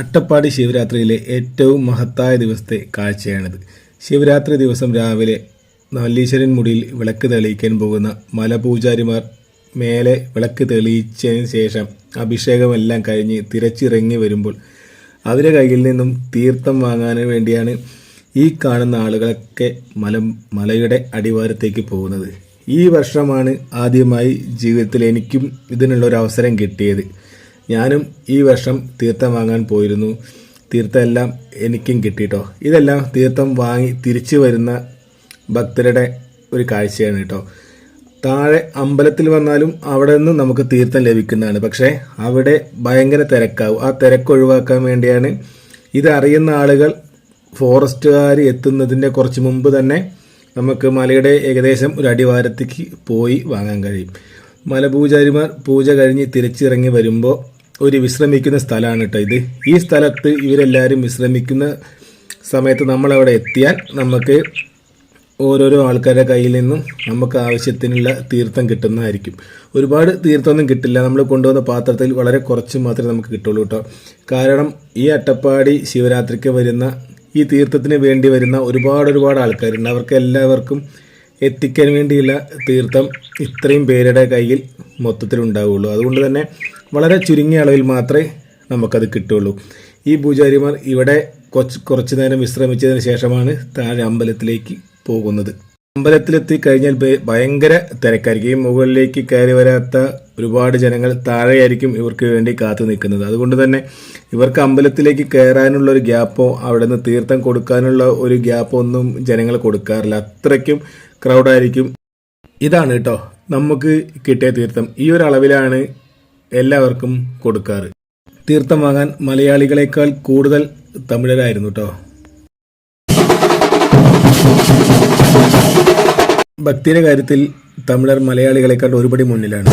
അട്ടപ്പാടി ശിവരാത്രിയിലെ ഏറ്റവും മഹത്തായ ദിവസത്തെ കാഴ്ചയാണിത്. ശിവരാത്രി ദിവസം രാവിലെ നല്ലീശ്വരൻ മുടിയിൽ വിളക്ക് തെളിയിക്കാൻ പോകുന്ന മലപൂജാരിമാർ മേലെ വിളക്ക് തെളിയിച്ചതിന് ശേഷം അഭിഷേകമെല്ലാം കഴിഞ്ഞ് തിരച്ചിറങ്ങി വരുമ്പോൾ അവരുടെ കയ്യിൽ നിന്നും തീർത്ഥം വാങ്ങാൻ വേണ്ടിയാണ് ഈ കാണുന്ന ആളുകളൊക്കെ മലയുടെ അടിവാരത്തേക്ക് പോകുന്നത്. ഈ വർഷമാണ് ആദ്യമായി ജീവിതത്തിൽ എനിക്കും ഇതിനുള്ളൊരു അവസരം കിട്ടിയത്. ഞാനും ഈ വർഷം തീർത്ഥം വാങ്ങാൻ പോയിരുന്നു. തീർത്ഥമെല്ലാം എനിക്കും കിട്ടിട്ടോ. ഇതെല്ലാം തീർത്ഥം വാങ്ങി തിരിച്ചു വരുന്ന ഭക്തരുടെ ഒരു കാഴ്ചയാണ് കേട്ടോ. താഴെ അമ്പലത്തിൽ വന്നാലും അവിടെ നിന്ന് നമുക്ക് തീർത്ഥം ലഭിക്കുന്നതാണ്. പക്ഷേ അവിടെ ഭയങ്കര തിരക്കാവും. ആ തിരക്ക് ഒഴിവാക്കാൻ വേണ്ടിയാണ് ഇത് അറിയുന്ന ആളുകൾ ഫോറസ്റ്റുകാർ എത്തുന്നതിൻ്റെ കുറച്ച് മുമ്പ് തന്നെ നമുക്ക് മലയുടെ ഏകദേശം ഒരു അടിവാരത്തേക്ക് പോയി വാങ്ങാൻ കഴിയും. മലപൂജാരിമാർ പൂജ കഴിഞ്ഞ് തിരിച്ചിറങ്ങി വരുമ്പോൾ ഒരു വിശ്രമിക്കുന്ന സ്ഥലമാണ് കേട്ടോ ഇത്. ഈ സ്ഥലത്ത് ഇവരെല്ലാവരും വിശ്രമിക്കുന്ന സമയത്ത് നമ്മളവിടെ എത്തിയാൽ നമുക്ക് ഓരോരോ ആൾക്കാരുടെ കയ്യിൽ നിന്നും നമുക്ക് ആവശ്യത്തിനുള്ള തീർത്ഥം കിട്ടുന്നതായിരിക്കും. ഒരുപാട് തീർത്ഥമൊന്നും കിട്ടില്ല. നമ്മൾ കൊണ്ടുവന്ന പാത്രത്തിൽ വളരെ കുറച്ച് മാത്രമേ നമുക്ക് കിട്ടുള്ളൂ കേട്ടോ. കാരണം ഈ അട്ടപ്പാടി ശിവരാത്രിക്ക് വരുന്ന ഈ തീർത്ഥത്തിന് വേണ്ടി വരുന്ന ഒരുപാട് ആൾക്കാരുണ്ട്. അവർക്ക് എല്ലാവർക്കും എത്തിക്കാൻ വേണ്ടിയുള്ള തീർത്ഥം ഇത്രയും പേരുടെ കയ്യിൽ മൊത്തത്തിലുണ്ടാവുള്ളൂ. അതുകൊണ്ട് തന്നെ വളരെ ചുരുങ്ങിയ അളവിൽ മാത്രമേ നമുക്കത് കിട്ടുള്ളൂ. ഈ പൂജാരിമാർ ഇവിടെ കുറച്ച് നേരം വിശ്രമിച്ചതിന് ശേഷമാണ് താഴെ അമ്പലത്തിലേക്ക് പോകുന്നത്. അമ്പലത്തിലെത്തി കഴിഞ്ഞാൽ ഭയങ്കര തിരക്കായിരിക്കും. ഈ മുകളിലേക്ക് കയറി വരാത്ത ഒരുപാട് ജനങ്ങൾ താഴെയായിരിക്കും ഇവർക്ക് വേണ്ടി കാത്തു നിൽക്കുന്നത്. അതുകൊണ്ട് തന്നെ ഇവർക്ക് അമ്പലത്തിലേക്ക് കയറാനുള്ള ഒരു ഗ്യാപ്പോ അവിടെ നിന്ന് തീർത്ഥം കൊടുക്കാനുള്ള ഒരു ഗ്യാപ്പോ ഒന്നും ജനങ്ങൾ കൊടുക്കാറില്ല. അത്രയ്ക്കും ക്രൗഡായിരിക്കും. ഇതാണ് കേട്ടോ നമുക്ക് കിട്ടിയ തീർത്ഥം. ഈ ഒരു അളവിലാണ് എല്ലാവർക്കും കൊടുക്കാറ്. തീർത്ഥം വാങ്ങാൻ മലയാളികളെക്കാൾ കൂടുതൽ തമിഴരായിരുന്നു കേട്ടോ. ഭക്തിയുടെ കാര്യത്തിൽ തമിഴർ മലയാളികളെക്കാൾ ഒരുപടി മുന്നിലാണ്.